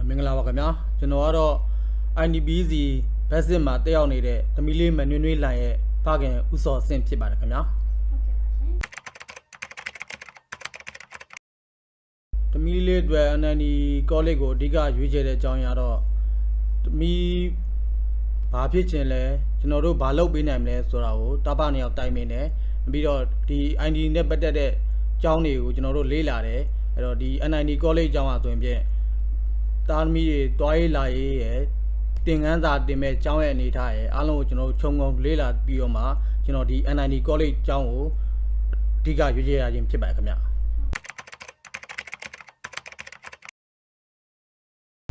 မင်္ဂလာပါခင်ဗျာကျွန်တော်ကတော့ INBC ဘက်စစ်မှာတက်ရောက်နေတဲ့သမီးလေးမနွေ့နွေ့လိုင်ရဲ့ဖခင်ဦးစောဆင့်ဖြစ်ပါတယ်ခင်ဗျာသမီးလေးအတွက် NND college ကိုအဓိကရွေးချယ်တဲ့အကြောင်းအရာတော့သမီးဘာဖြစ်ချင်လဲကျွန်တော်တို့ဘာလုပ်ပေးနိုင်မလဲဆိုတာကိုတပနှစ်ယောက်တိုင်ပင်တယ်ပြီးတော့ဒီ ID နဲ့ပတ်သက်တဲ့အကြောင်းတွေကိုကျွန်တော်တို့လေ့လာတယ်အဲ့တော့ဒီ NND college အကြောင်းအဆိုရင်ဖြင့်သားသမီးတွေတွားရေးလာရေးရယ်တင်ငန်းစာတင်မဲ့ကျောင်းရဲ့အနေထားရယ်အားလုံးကိုကျွန်တော်တို့ခြုံငုံလေးလာပြီးတော့မှကျွန်တော်ဒီ NND college ကျောင်းကိုအဓိကရွေးချယ်ရခြင်းဖြစ်ပါတယ်ခင်ဗျ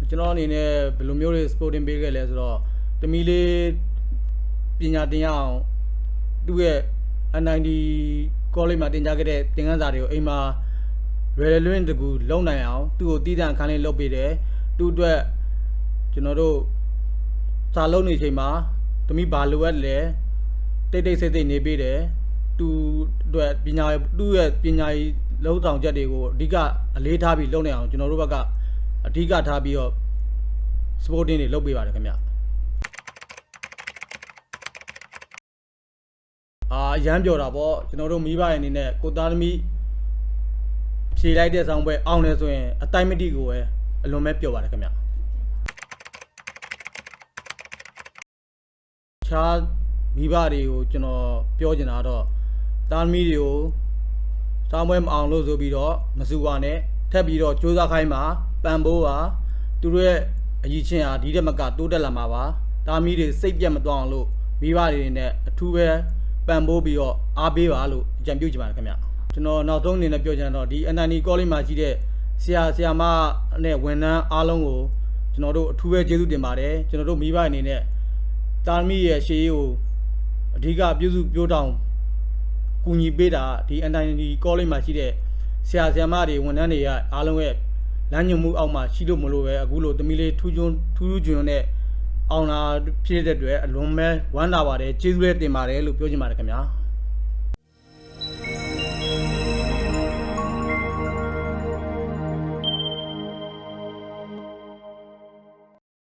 ကျွန်တော်အနေနဲ့ဘယ်လိုမျိုးတွေ sporting ပေးခဲ့လဲဆိုတော့သမီးလေးပညာသင်ရအောင်သူ့ရဲ့ NND college မှာတင်ကြားခဲ့တဲ့သင်ခန်းစာတွေကိုအိမ်မှာလွယ်လွယ်တကူလုံနိုင်အောင်သူ့ကိုတည်တံ့ခန်းလေးလုပ်ပေးတယ်သူ့အတွက်ကျွန်တော်တို့စာလုံးနေချိန်မှာသမီးဘာလိုအပ်လဲတိတ်တိတ်ဆိတ်ဆိတ်နေပေးတယ်သူ့အတွက်သူ့ရဲ့ပညာရေးလုံးဆောင်ချက်တွေကိုအဓိကအလေးထားပြီးလုပ်နေအောင်ကျွန်တော်တို့ဘက်ကအဓိကထားပြီးတော့ sporting တွေလုပ်ပေးပါတယ်ခင်ဗျရမ်းပြောတာပေါ့ကျွန်တော်တို့မိဘရဲ့အနေနဲ့ကိုသားသမီးဖြေလိုက်တဲ့ဆောင်ပွဲအောင်လဲဆိုရင်အတိုင်းမတိကိုပဲအလွန်ပဲပြောပါတယ်ခင်ဗျခြားမိဘတွေကိုကျွန်တော်ပြောချင်တာတော့သားသမီးတွေကိုဆောင်ပွဲမအောင်လို့ဆိုပြီးတော့မစူပါနဲ့ထပ်ပြီးတော့စူးစမ်းခိုင်းပါပံပိုးပါသူတို့ရဲ့အကြီးချင်းဟာဒီတက်မကတိုးတက်လာမှာပါသားသမီးတွေစိတ်ပြတ်မသွားအောင်လို့မိဘတွေနဲ့အထူးပဲပံပိုးပြီးတော့အားပေးပါလို့အကြံပြုချင်ပါတယ်ခင်ဗျကျွန်တော်နောက်ဆုံးအနေနဲ့ပြောချင်တော့ဒီ NND college မှာရှိတဲ့ဆရာမနဲ့ဝန်ထမ်းအားလုံးကိုကျွန်တော်တို့အထူးပဲကျေးဇူးတင်ပါတယ်ကျွန်တော်တို့မိဘအနေနဲ့တာသမီရဲ့ရှေးကိုအဓိကပြုစုပြောတောင်းကူညီပေးတာဒီ NND college မှာရှိတဲ့ဆရာမတွေဝန်ထမ်းတွေကအားလုံးရဲ့လမ်းညွှန်မှုအောက်မှာရှိလို့မလို့ပဲအခုလိုသမီးလေးထူးချွန်နဲ့အောင်လာဖြစ်တဲ့အတွက်အလွန်ပဲဝမ်းသာပါတယ်ကျေးဇူးလည်းတင်ပါတယ်လို့ပြောချင်ပါတယ်ခင်ဗျာ